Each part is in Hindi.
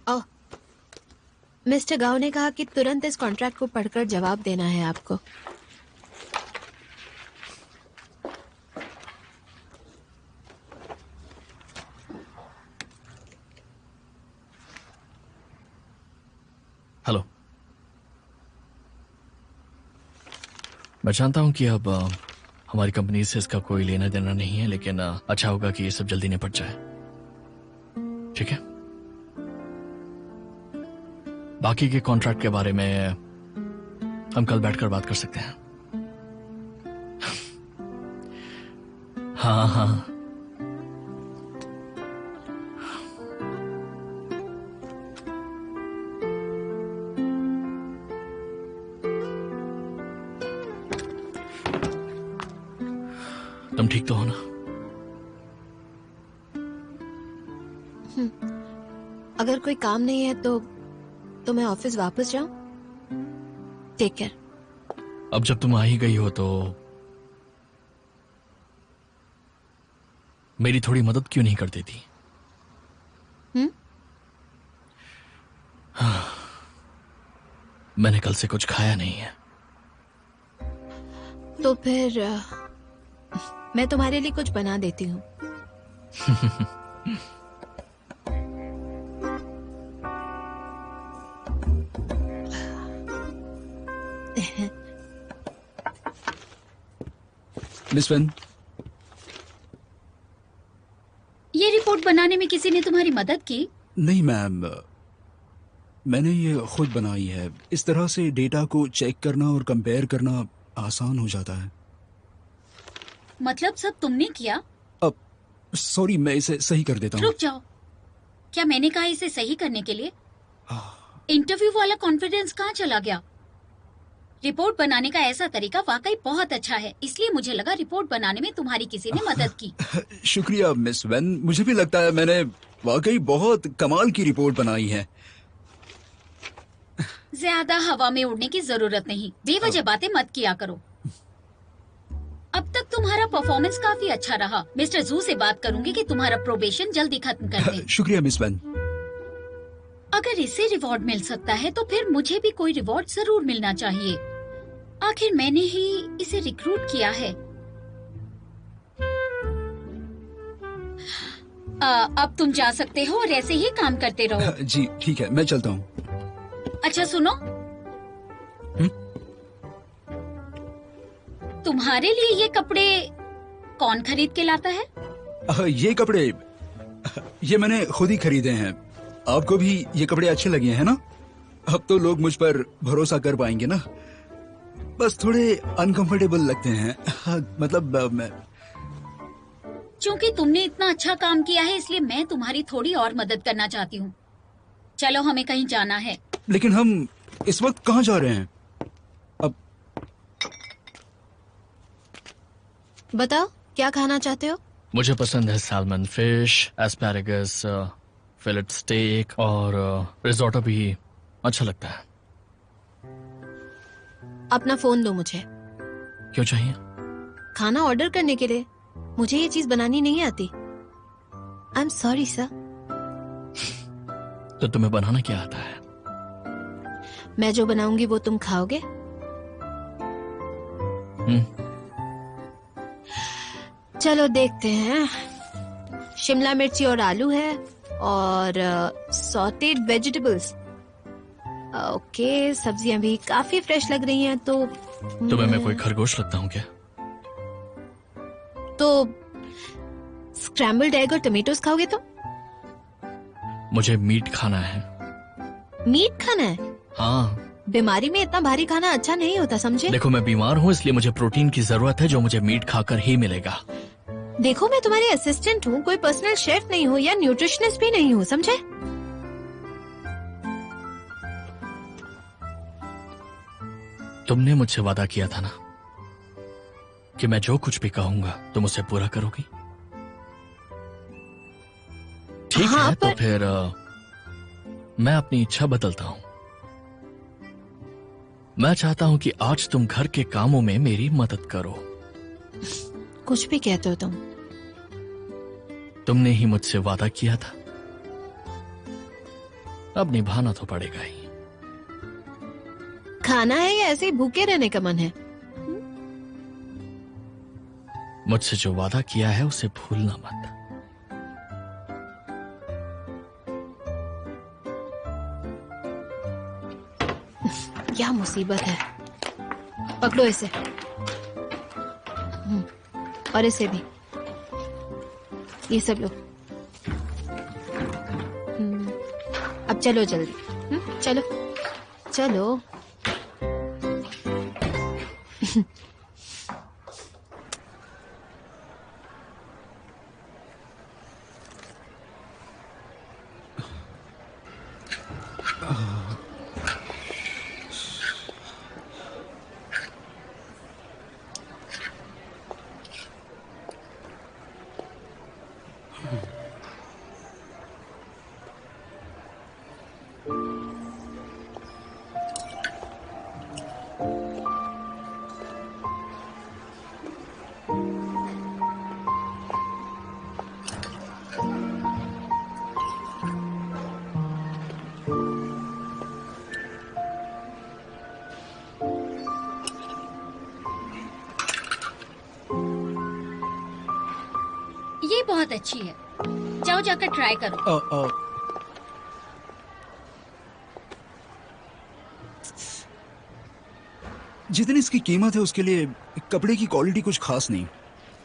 ओह, मिस्टर गाओ ने कहा कि तुरंत इस कॉन्ट्रैक्ट को पढ़कर जवाब देना है आपको। हेलो, मैं जानता हूं कि अब हमारी कंपनी से इसका कोई लेना देना नहीं है, लेकिन अच्छा होगा कि ये सब जल्दी निपट जाए, ठीक है? बाकी के कॉन्ट्रैक्ट के बारे में हम कल बैठकर बात कर सकते हैं। हाँ हाँ, तुम ठीक तो हो ना? अगर कोई काम नहीं है तो मैं ऑफिस वापस जाऊं? Take care. अब जब तुम आ ही गई हो तो मेरी थोड़ी मदद क्यों नहीं कर देती? मैंने कल से कुछ खाया नहीं है। तो फिर मैं तुम्हारे लिए कुछ बना देती हूँ। मिस वेन, ये रिपोर्ट बनाने में किसी ने तुम्हारी मदद की? नहीं मैम, मैंने ये खुद बनाई है। इस तरह से डेटा को चेक करना और कंपेयर करना आसान हो जाता है। मतलब सब तुमने किया? अब सॉरी, मैं इसे सही कर देता हूँ। रुक जाओ, क्या मैंने कहा इसे सही करने के लिए? इंटरव्यू वाला कॉन्फिडेंस कहाँ चला गया? रिपोर्ट बनाने का ऐसा तरीका वाकई बहुत अच्छा है, इसलिए मुझे लगा रिपोर्ट बनाने में तुम्हारी किसी ने मदद की। शुक्रिया मिस वेन, मुझे भी लगता है मैंने वाकई बहुत कमाल की रिपोर्ट बनाई है। ज्यादा हवा में उड़ने की जरूरत नहीं, बेवजह बातें मत किया करो। अब तक तुम्हारा परफॉर्मेंस काफी अच्छा रहा। मिस्टर जू से बात करूंगी कि तुम्हारा प्रोबेशन जल्दी खत्म कर दे। शुक्रिया मिस वेन। अगर इसे रिवॉर्ड मिल सकता है तो फिर मुझे भी कोई रिवॉर्ड जरूर मिलना चाहिए। आखिर मैंने ही इसे रिक्रूट किया है। अब तुम जा सकते हो और ऐसे ही काम करते रहो। जी ठीक है, मैं चलता हूँ। अच्छा सुनो, तुम्हारे लिए ये कपड़े कौन खरीद के लाता है? ये कपड़े ये मैंने खुद ही खरीदे हैं। आपको भी ये कपड़े अच्छे लगे हैं ना? अब तो लोग मुझ पर भरोसा कर पाएंगे ना। बस थोड़े अनकंफर्टेबल लगते हैं। मतलब मैं क्योंकि तुमने इतना अच्छा काम किया है इसलिए मैं तुम्हारी थोड़ी और मदद करना चाहती हूँ। चलो हमें कहीं जाना है। लेकिन हम इस वक्त कहाँ जा रहे हैं? अब बताओ क्या खाना चाहते हो? मुझे पसंद है salmon fish, asparagus, fillet steak और रिजोटो भी अच्छा लगता है। अपना फोन दो मुझे। क्यों चाहिए? खाना ऑर्डर करने के लिए। मुझे ये चीज बनानी नहीं आती। I am sorry sir. तो तुम्हें बनाना क्या आता है? मैं जो बनाऊंगी वो तुम खाओगे? चलो देखते हैं। शिमला मिर्ची और आलू है और सॉटेड वेजिटेबल्स। ओके, सब्जियां भी काफी फ्रेश लग रही हैं। तो तुम्हें मैं कोई खरगोश लगता हूँ क्या? तो स्क्रैम्बल्ड एग और टमेटोज खाओगे तो? मुझे मीट खाना है। मीट खाना है? हाँ। बीमारी में इतना भारी खाना अच्छा नहीं होता, समझे? देखो मैं बीमार हूँ इसलिए मुझे प्रोटीन की जरूरत है जो मुझे मीट खाकर ही मिलेगा। देखो मैं तुम्हारी असिस्टेंट हूँ, कोई पर्सनल शेफ नहीं हूँ या न्यूट्रिशनिस्ट भी नहीं हूँ, समझे? तुमने मुझसे वादा किया था ना कि मैं जो कुछ भी कहूंगा तुम उसे पूरा करोगी। ठीक हाँ, है तो फिर मैं अपनी इच्छा बदलता हूं। मैं चाहता हूं कि आज तुम घर के कामों में मेरी मदद करो। कुछ भी कहते हो तुम। तुमने ही मुझसे वादा किया था। अब निभाना तो पड़ेगा ही। खाना है या ऐसे ही भूखे रहने का मन है? मुझसे जो वादा किया है उसे भूलना मत। क्या मुसीबत है। पकड़ो इसे। और इसे भी। ये सब लो। अब चलो जल्दी। चलो चलो। ये बहुत अच्छी है, जाओ जाकर ट्राई करो। जितनी इसकी कीमत है उसके लिए कपड़े की क्वालिटी कुछ खास नहीं।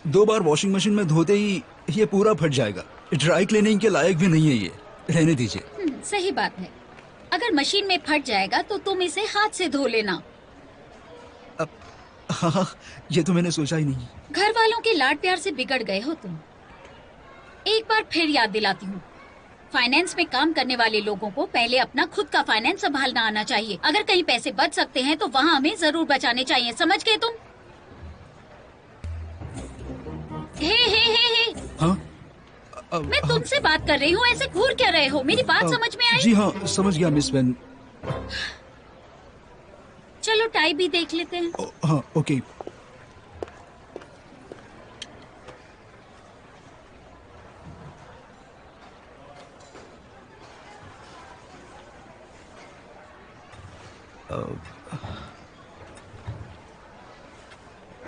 2 बार वॉशिंग मशीन में धोते ही ये पूरा फट जाएगा। ड्राई क्लीनिंग के लायक भी नहीं है ये। रहने दीजिए। सही बात है। अगर मशीन में फट जाएगा तो तुम इसे हाथ से धो लेना। हाँ, ये तो मैंने सोचा ही नहीं। घर वालों के लाड प्यार से बिगड़ गए हो तुम। एक बार फिर याद दिलाती हूँ, फाइनेंस में काम करने वाले लोगों को पहले अपना खुद का फाइनेंस संभालना आना चाहिए। अगर कहीं पैसे बच सकते हैं तो वहाँ हमें जरूर बचाने चाहिए, समझ गए तुम? हे। हाँ? मैं तुमसे बात कर रही हूँ, ऐसे घूर क्या रहे हो? मेरी बात समझ में आई? जी हाँ, समझ गया मिस वेन। चलो टाई भी देख लेते हैं। हाँ, ओके।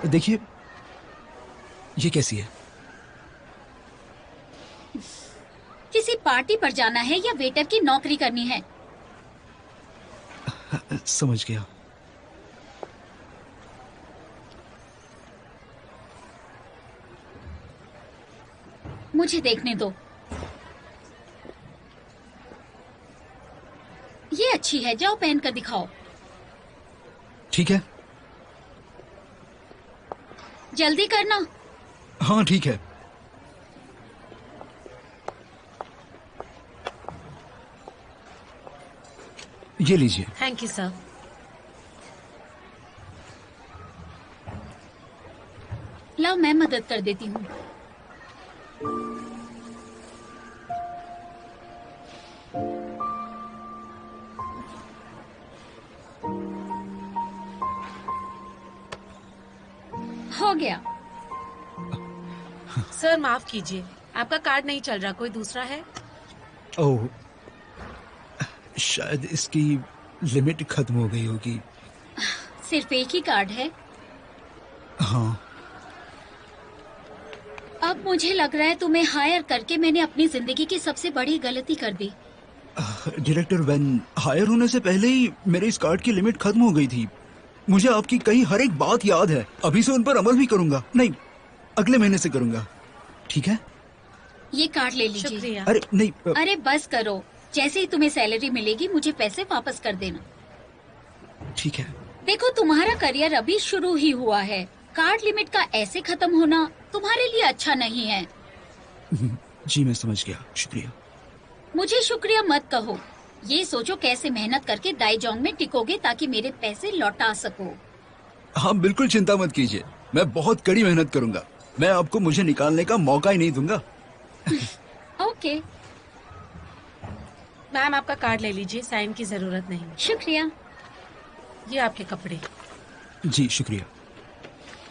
देखिए, ये कैसी है? किसी पार्टी पर जाना है या वेटर की नौकरी करनी है? समझ गया। मुझे देखने दो। ये अच्छी है, जाओ पहन कर दिखाओ। ठीक है। जल्दी करना। हाँ ठीक है। ये लीजिए। Thank you sir. लाओ मैं मदद कर देती हूँ। हो गया। सर माफ कीजिए, आपका कार्ड नहीं चल रहा, कोई दूसरा है? ओह, शायद इसकी लिमिट खत्म हो गई होगी। सिर्फ एक ही कार्ड है? हाँ। अब मुझे लग रहा है तुम्हें हायर करके मैंने अपनी जिंदगी की सबसे बड़ी गलती कर दी। डायरेक्टर वेन, हायर होने से पहले ही मेरे इस कार्ड की लिमिट खत्म हो गई थी। मुझे आपकी कही हर एक बात याद है। अभी से उन पर अमल भी करूंगा। नहीं, अगले महीने से करूंगा। ठीक है? ये कार्ड ले लीजिए। शुक्रिया। अरे नहीं। अरे बस करो, जैसे ही तुम्हें सैलरी मिलेगी मुझे पैसे वापस कर देना। ठीक है। देखो तुम्हारा करियर अभी शुरू ही हुआ है। कार्ड लिमिट का ऐसे खत्म होना तुम्हारे लिए अच्छा नहीं है। जी मैं समझ गया, शुक्रिया। मुझे शुक्रिया मत कहो। ये सोचो कैसे मेहनत करके दाईजोंग में टिकोगे ताकि मेरे पैसे लौटा सको। हाँ बिल्कुल चिंता मत कीजिए, मैं बहुत कड़ी मेहनत करूंगा। मैं आपको मुझे निकालने का मौका ही नहीं दूंगा। ओके। मैम आपका कार्ड ले लीजिए, साइन की जरूरत नहीं। शुक्रिया। ये आपके कपड़े। जी शुक्रिया।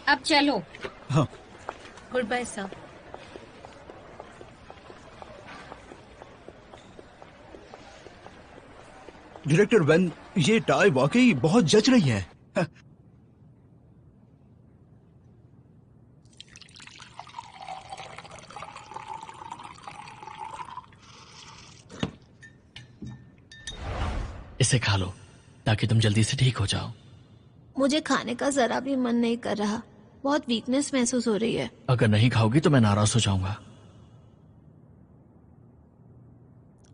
अब चलो। हाँ। Good bye sir. Director Wayne, ये टाई वाकई बहुत जच रही है। इसे खा लो ताकि तुम जल्दी से ठीक हो जाओ। मुझे खाने का जरा भी मन नहीं कर रहा, बहुत वीकनेस महसूस हो रही है। अगर नहीं खाओगी तो मैं नाराज हो जाऊंगा।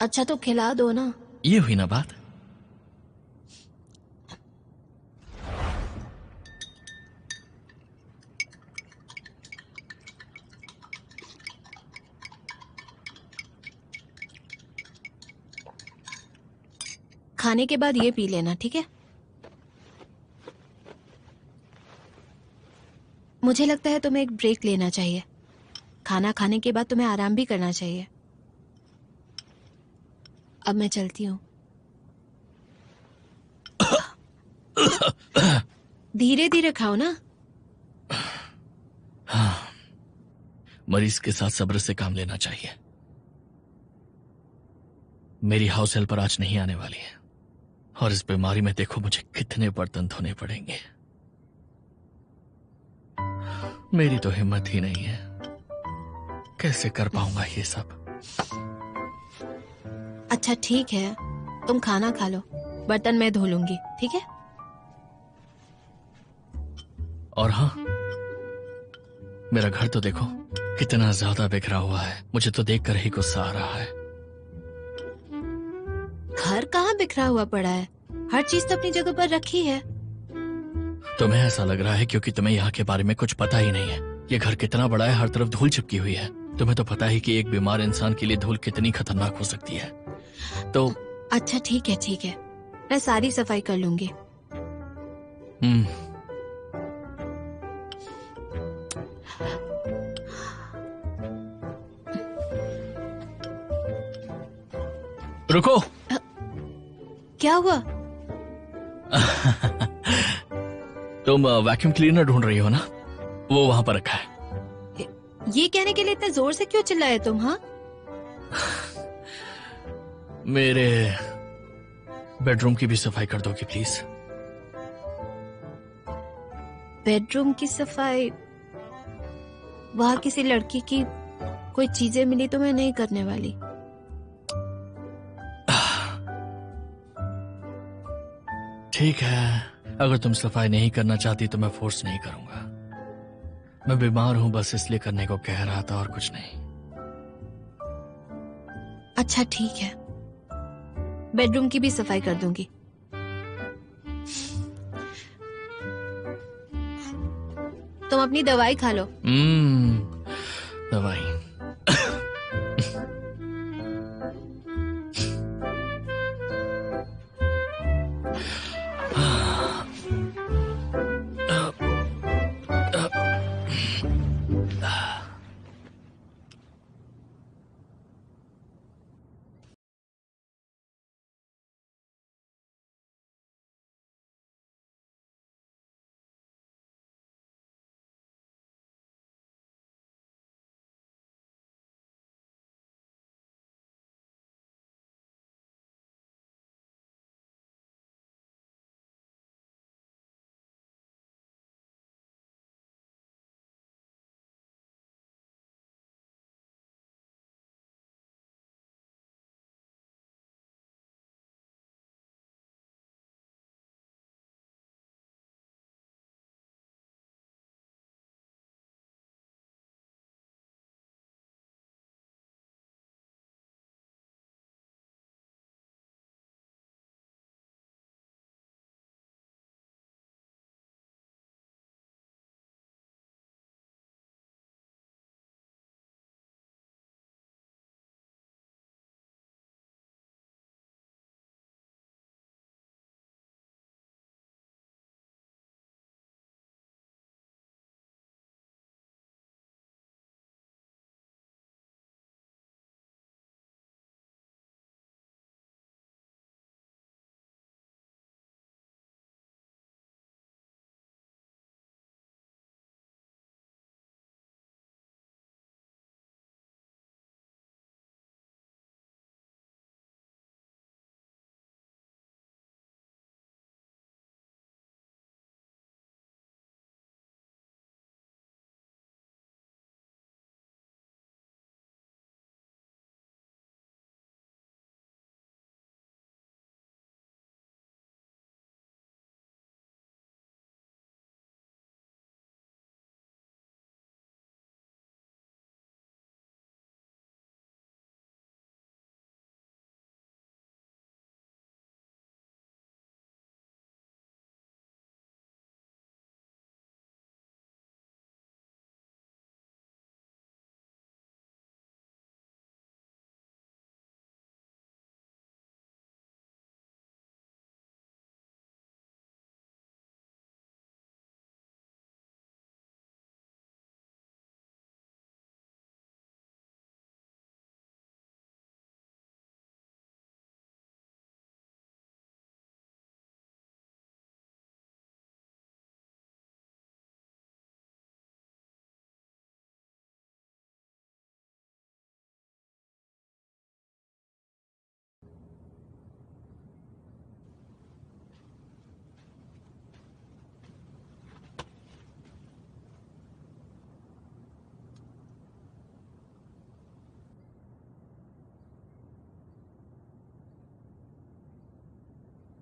अच्छा तो खिला दो ना। ये हुई ना बात। खाने के बाद ये पी लेना, ठीक है? मुझे लगता है तुम्हें एक ब्रेक लेना चाहिए। खाना खाने के बाद तुम्हें आराम भी करना चाहिए। अब मैं चलती हूँ। धीरे धीरे खाओ ना। मरीज के साथ सब्र से काम लेना चाहिए। मेरी हाउस हेल्पर आज नहीं आने वाली है और इस बीमारी में देखो मुझे कितने बर्तन धोने पड़ेंगे। मेरी तो हिम्मत ही नहीं है, कैसे कर पाऊंगा ये सब। अच्छा ठीक है, तुम खाना खा लो, बर्तन मैं धो लूंगी, ठीक है? और हाँ, मेरा घर तो देखो कितना ज्यादा बिखरा हुआ है। मुझे तो देखकर ही गुस्सा आ रहा है। घर कहाँ बिखरा हुआ पड़ा है? हर चीज तो अपनी जगह पर रखी है। तुम्हें ऐसा लग रहा है क्योंकि तुम्हें यहाँ के बारे में कुछ पता ही नहीं है। ये घर कितना बड़ा है, हर तरफ धूल चिपकी हुई है। तुम्हें तो पता ही कि एक बीमार इंसान के लिए धूल कितनी खतरनाक हो सकती है। तो अच्छा ठीक है ठीक है, मैं सारी सफाई कर लूंगी। रुको। क्या हुआ? तुम वैक्यूम क्लीनर ढूंढ रही हो ना? वो वहां पर रखा है। ये कहने के लिए इतना जोर से क्यों चिल्लाए तुम? हाँ, मेरे बेडरूम की भी सफाई कर दोगी प्लीज? बेडरूम की सफाई? वहां किसी लड़की की कोई चीजें मिली तो मैं नहीं करने वाली। ठीक है, अगर तुम सफाई नहीं करना चाहती तो मैं फोर्स नहीं करूंगा। मैं बीमार हूं, बस इसलिए करने को कह रहा था और कुछ नहीं। अच्छा ठीक है, बेडरूम की भी सफाई कर दूंगी। तुम अपनी दवाई खा लो। दवाई?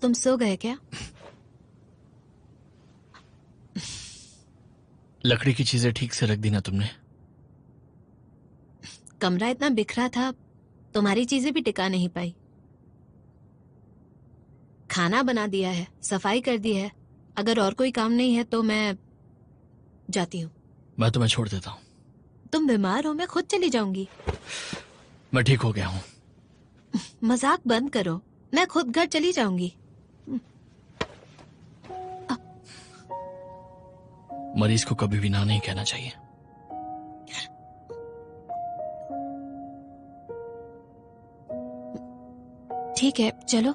तुम सो गए क्या? लकड़ी की चीजें ठीक से रख दी ना तुमने? कमरा इतना बिखरा था, तुम्हारी चीजें भी टिका नहीं पाई। खाना बना दिया है, सफाई कर दी है। अगर और कोई काम नहीं है तो मैं जाती हूँ। मैं तुम्हें छोड़ देता हूँ। तुम बीमार हो, मैं खुद चली जाऊंगी। मैं ठीक हो गया हूँ। मजाक बंद करो, मैं खुद घर चली जाऊंगी। मरीज को कभी भी ना नहीं कहना चाहिए। ठीक है, चलो।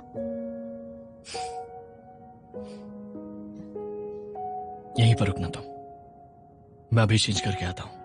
यहीं पर रुकना तुम, मैं अभी चेंज करके आता हूँ।